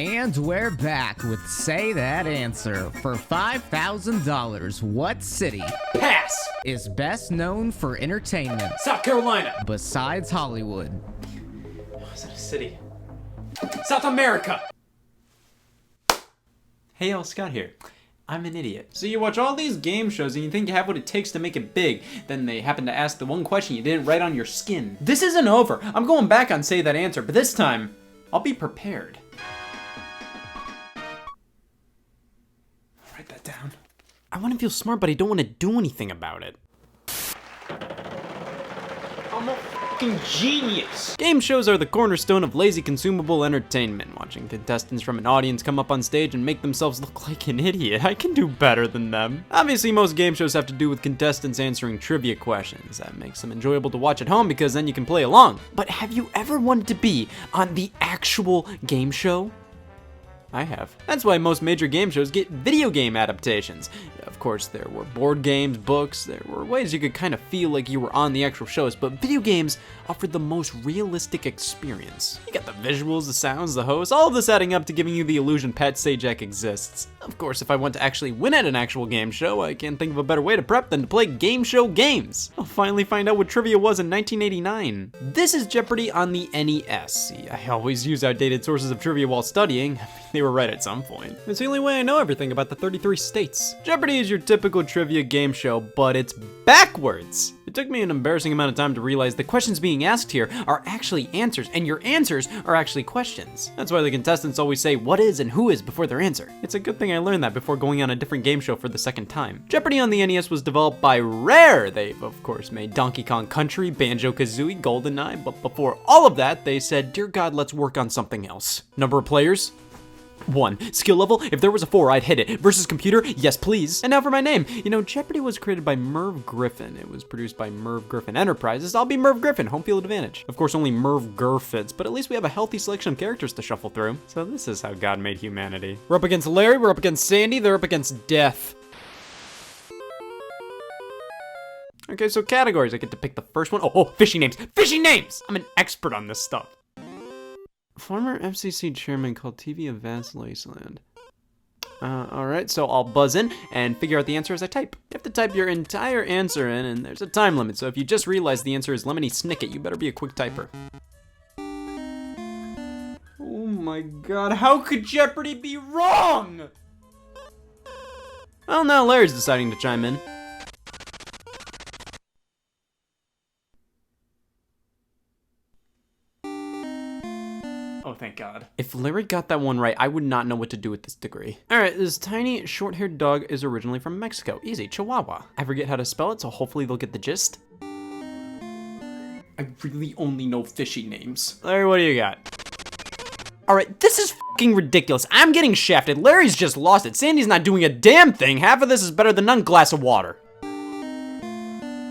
And we're back with Say That Answer. For $5,000, what city Pass! is best known for entertainment South Carolina. besides Hollywood? Oh, is that a city? South America. Hey y'all, Scott here. I'm an idiot. So you watch all these game shows and you think you have what it takes to make it big. Then they happen to ask the one question you didn't write on your skin. This isn't over. I'm going back on Say That Answer, but this time, I'll be prepared. I'll write that down. I want to feel smart, but I don't want to do anything about it. I'm a fucking genius! Game shows are the cornerstone of lazy consumable entertainment. Watching contestants from an audience come up on stage and make themselves look like an idiot. I can do better than them. Obviously, most game shows have to do with contestants answering trivia questions. That makes them enjoyable to watch at home because then you can play along. But have you ever wanted to be on the actual game show? I have. That's why most major game shows get video game adaptations. Of course, there were board games, books, there were ways you could kind of feel like you were on the actual shows, but video games offered the most realistic experience. You got the visuals, the sounds, the hosts, all of this adding up to giving you the illusion Pat Sajak exists. Of course, if I want to actually win at an actual game show, I can't think of a better way to prep than to play game show games. I'll finally find out what trivia was in 1989. This is Jeopardy on the NES. See, I always use outdated sources of trivia while studying. They were right at some point. It's the only way I know everything about the 33 states. Jeopardy is your typical trivia game show, but it's backwards. It took me an embarrassing amount of time to realize the questions being asked here are actually answers, and your answers are actually questions. That's why the contestants always say what is and who is before their answer. It's a good thing I learned that before going on a different game show for the second time. Jeopardy on the NES was developed by Rare. They've of course made Donkey Kong Country, Banjo-Kazooie, GoldenEye, but before all of that, they said, dear God, let's work on something else. Number of players? 1. Skill level? If there was a 4, I'd hit it. Versus computer? Yes, please. And now for my name. You know, Jeopardy was created by Merv Griffin. It was produced by Merv Griffin Enterprises. I'll be Merv Griffin, home field advantage. Of course, only Merv Gur fits, but at least we have a healthy selection of characters to shuffle through. So this is how God made humanity. We're up against Larry, we're up against Sandy, they're up against death. Okay, so categories. I get to pick the first one. Oh, fishing names. Fishing names! I'm an expert on this stuff. Former FCC chairman called TV of Vast Wasteland. Alright, so I'll buzz in and figure out the answer as I type. You have to type your entire answer in, and there's a time limit, so if you just realize the answer is Lemony Snicket, you better be a quick typer. Oh my God, how could Jeopardy be wrong? Well, now Larry's deciding to chime in. Oh, thank God. If Larry got that one right, I would not know what to do with this degree. All right, this tiny, short-haired dog is originally from Mexico. Easy, Chihuahua. I forget how to spell it, so hopefully they'll get the gist. I really only know fishy names. Larry, what do you got? All right, this is fucking ridiculous. I'm getting shafted. Larry's just lost it. Sandy's not doing a damn thing. Half of this is better than none glass of water.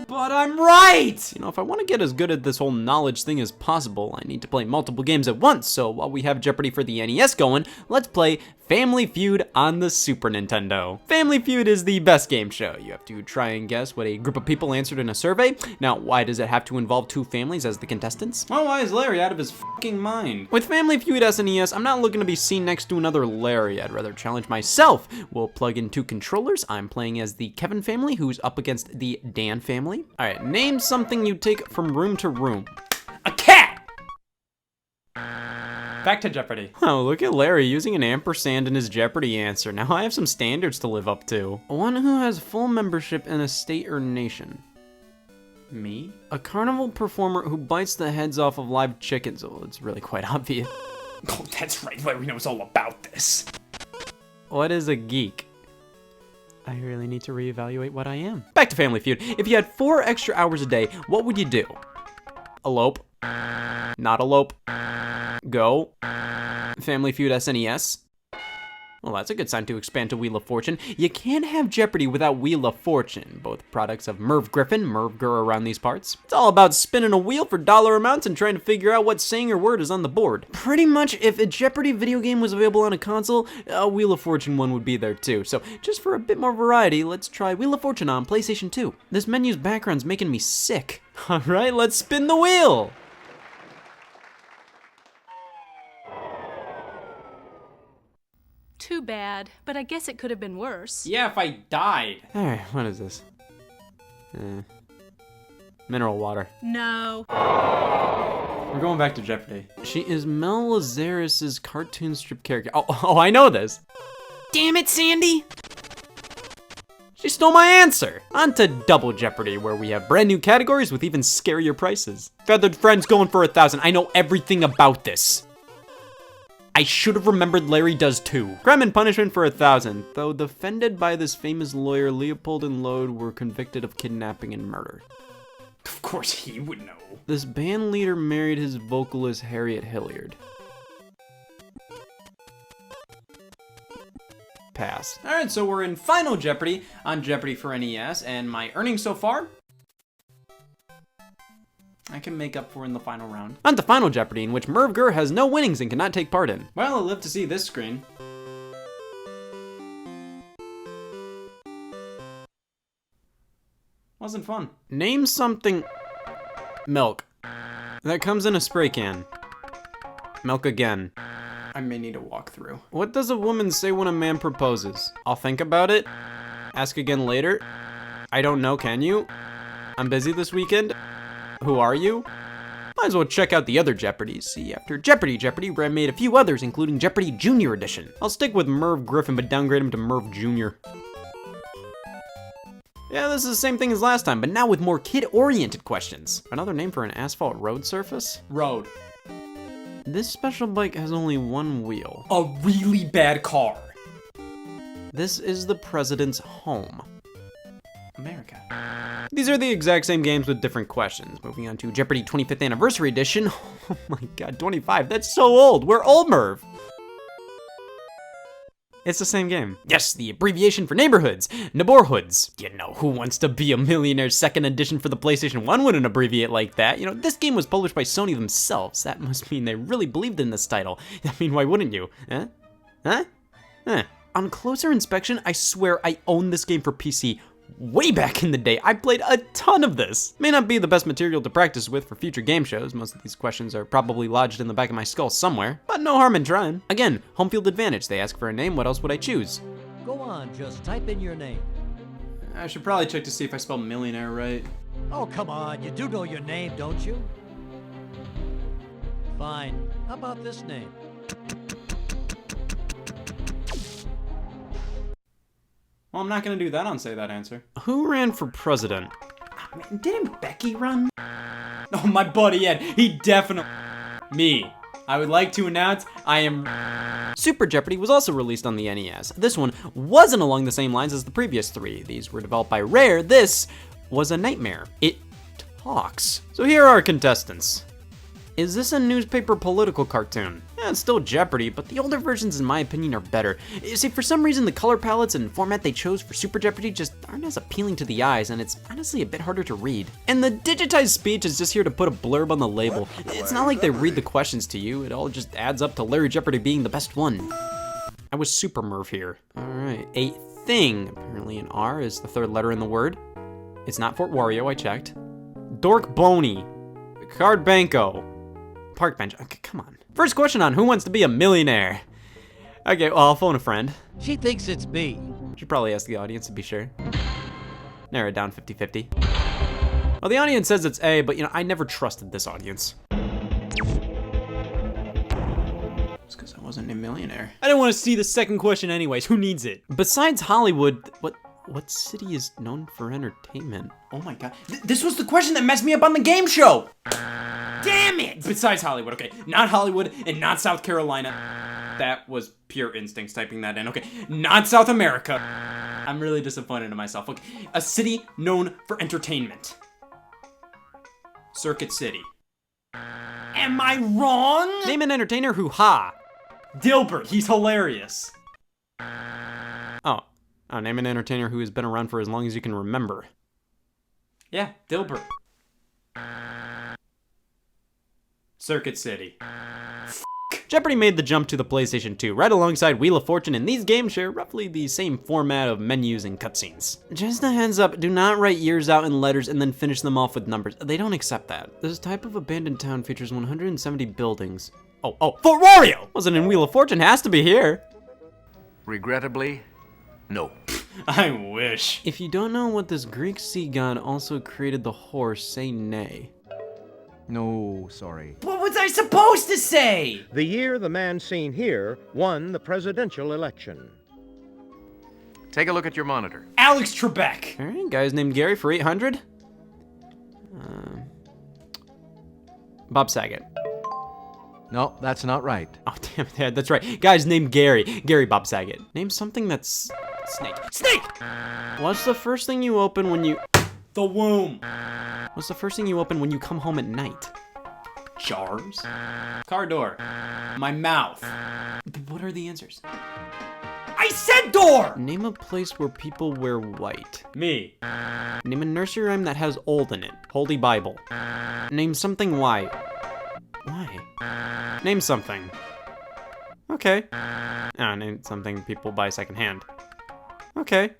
But I'm right! You know, if I want to get as good at this whole knowledge thing as possible, I need to play multiple games at once. So while we have Jeopardy for the NES going, let's play Family Feud on the Super Nintendo. Family Feud is the best game show. You have to try and guess what a group of people answered in a survey. Now, why does it have to involve 2 families as the contestants? Well, why is Larry out of his fucking mind? With Family Feud SNES, I'm not looking to be seen next to another Larry. I'd rather challenge myself. We'll plug in 2 controllers. I'm playing as the Kevin family, who's up against the Dan family. All right, name something you take from room to room. A cat! Back to Jeopardy. Oh, look at Larry using an ampersand in his Jeopardy answer. Now I have some standards to live up to. One who has full membership in a state or nation. Me? A carnival performer who bites the heads off of live chickens. Oh, it's really quite obvious. Oh, that's right. Larry knows all about this. What is a geek? I really need to reevaluate what I am. Back to Family Feud. If you had 4 extra hours a day, what would you do? Elope. Not elope. Go. Family Feud SNES. Well, that's a good sign to expand to Wheel of Fortune. You can't have Jeopardy without Wheel of Fortune, both products of Merv Griffin, Merv Gur around these parts. It's all about spinning a wheel for dollar amounts and trying to figure out what saying or word is on the board. Pretty much, if a Jeopardy video game was available on a console, a Wheel of Fortune one would be there too. So just for a bit more variety, let's try Wheel of Fortune on PlayStation 2. This menu's background's making me sick. All right, let's spin the wheel. too bad, but I guess it could have been worse. Yeah, if I died. Alright, what is this? Mineral water. No. We're going back to Jeopardy. She is Mel Lazarus's cartoon strip character. Oh, I know this. Damn it, Sandy! She stole my answer! On to Double Jeopardy, where we have brand new categories with even scarier prices. Feathered Friends going for 1,000. I know everything about this. I should have remembered Larry does too. Crime and punishment for 1,000. Though defended by this famous lawyer, Leopold and Lode were convicted of kidnapping and murder. Of course he would know. This band leader married his vocalist Harriet Hilliard. Pass. All right, so we're in Final Jeopardy on Jeopardy for NES, and my earnings so far, I can make up for in the final round. On to Final Jeopardy, in which Merv Gur has no winnings and cannot take part in. Well, I'll live to see this screen. Wasn't fun. Name something. Milk. That comes in a spray can. Milk again. I may need a walkthrough. What does a woman say when a man proposes? I'll think about it. Ask again later. I don't know, can you? I'm busy this weekend. Who are you? Might as well check out the other Jeopardies. See, after Jeopardy, Brad made a few others, including Jeopardy Junior Edition. I'll stick with Merv Griffin, but downgrade him to Merv Jr. Yeah, this is the same thing as last time, but now with more kid-oriented questions. Another name for an asphalt road surface? Road. This special bike has only one wheel. A really bad car. This is the president's home. America. These are the exact same games with different questions. Moving on to Jeopardy 25th Anniversary Edition. Oh my god, 25, that's so old. We're old, Merv. It's the same game. Yes, the abbreviation for neighborhoods, neighborhoods. You know, Who Wants to Be a Millionaire second edition for the PlayStation 1 wouldn't abbreviate like that. You know, this game was published by Sony themselves. That must mean they really believed in this title. I mean, why wouldn't you? Huh? On closer inspection, I swear I owned this game for PC way back in the day. I played a ton of this. May not be the best material to practice with for future game shows. Most of these questions are probably lodged in the back of my skull somewhere, but no harm in trying. Again, home field advantage. They ask for a name, what else would I choose? Go on, just type in your name. I should probably check to see if I spelled millionaire right. Oh, come on, you do know your name, don't you? Fine, how about this name? Well, I'm not gonna do that on Say That Answer. Who ran for president? Oh, man, didn't Becky run? Oh, my buddy Ed, he definitely... Me. I would like to announce I am... Super Jeopardy was also released on the NES. This one wasn't along the same lines as the previous three. These were developed by Rare. This was a nightmare. It talks. So here are our contestants. Is this a newspaper political cartoon? Yeah, it's still Jeopardy, but the older versions, in my opinion, are better. You see, for some reason, the color palettes and format they chose for Super Jeopardy just aren't as appealing to the eyes, and it's honestly a bit harder to read. And the digitized speech is just here to put a blurb on the label. It's not like they read the questions to you. It all just adds up to Larry Jeopardy being the best one. I was Super Merv here. All right, a thing. Apparently an R is the third letter in the word. It's not Fort Wario, I checked. Dork Boney. Card Banco. Park bench. Okay, come on. First question on Who Wants to Be a Millionaire? Okay, well, I'll phone a friend. She thinks it's B. Should probably ask the audience to be sure. Narrow it down 50-50. Well, the audience says it's A, but you know, I never trusted this audience. It's because I wasn't a millionaire. I didn't want to see the second question anyways. Who needs it? Besides Hollywood, what city is known for entertainment? Oh my god. This was the question that messed me up on the game show! Damn it! Besides Hollywood, okay. Not Hollywood and not South Carolina. That was pure instincts typing that in. Okay, not South America. I'm really disappointed in myself. Okay, a city known for entertainment. Circuit City. Am I wrong? Name an entertainer who Dilbert, he's hilarious. Oh, name an entertainer who has been around for as long as you can remember. Yeah, Dilbert. Circuit City. Jeopardy made the jump to the PlayStation 2 right alongside Wheel of Fortune, and these games share roughly the same format of menus and cutscenes. Just a heads up, do not write years out in letters and then finish them off with numbers. They don't accept that. This type of abandoned town features 170 buildings. Oh, Fort Wario! Wasn't in Wheel of Fortune, has to be here. Regrettably, no. I wish. If you don't know what this Greek sea god also created the horse, say nay. No, sorry. What was I supposed to say? The year the man seen here won the presidential election. Take a look at your monitor. Alex Trebek. All right, guys named Gary for 800. Bob Saget. No, that's not right. Oh, damn it, yeah, that's right. Guys named Gary. Gary Bob Saget. Name something that's... Snake. Snake! What's the first thing you open when you... The womb. What's the first thing you open when you come home at night? Jars. Car door. My mouth. What are the answers? I said door! Name a place where people wear white. Me. Name a nursery rhyme that has old in it. Holy Bible. Name something white. Why? Name something. Okay. Name something people buy secondhand. Okay.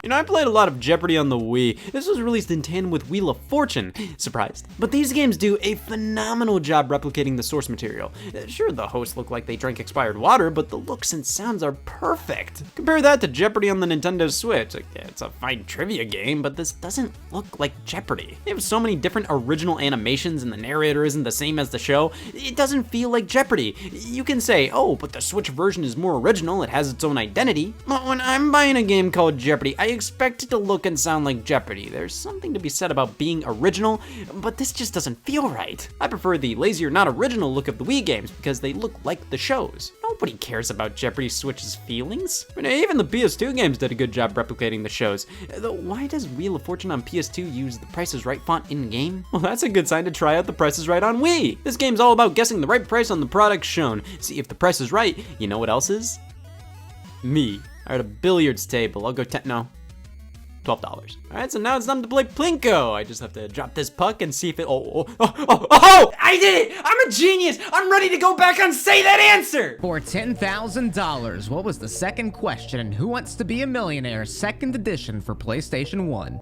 You know, I played a lot of Jeopardy on the Wii. This was released in tandem with Wheel of Fortune. Surprised. But these games do a phenomenal job replicating the source material. Sure, the hosts look like they drank expired water, but the looks and sounds are perfect. Compare that to Jeopardy on the Nintendo Switch. Like, yeah, it's a fine trivia game, but this doesn't look like Jeopardy. They have so many different original animations and the narrator isn't the same as the show. It doesn't feel like Jeopardy. You can say, oh, but the Switch version is more original, it has its own identity. But when I'm buying a game called Jeopardy, I expect it to look and sound like Jeopardy. There's something to be said about being original, but this just doesn't feel right. I prefer the lazy or not original look of the Wii games because they look like the shows. Nobody cares about Jeopardy Switch's feelings. I mean, even the PS2 games did a good job replicating the shows. Though, why does Wheel of Fortune on PS2 use the Price is Right font in-game? Well, that's a good sign to try out the Price is Right on Wii. This game's all about guessing the right price on the product shown. See if the price is right, you know what else is? Me. Alright, a billiards table. I'll go $12. Alright, so now it's time to play Plinko. I just have to drop this puck and see if it... Oh! I did it! I'm a genius! I'm ready to go back on Say That Answer! For $10,000, what was the second question in Who Wants to Be a Millionaire second edition for PlayStation 1?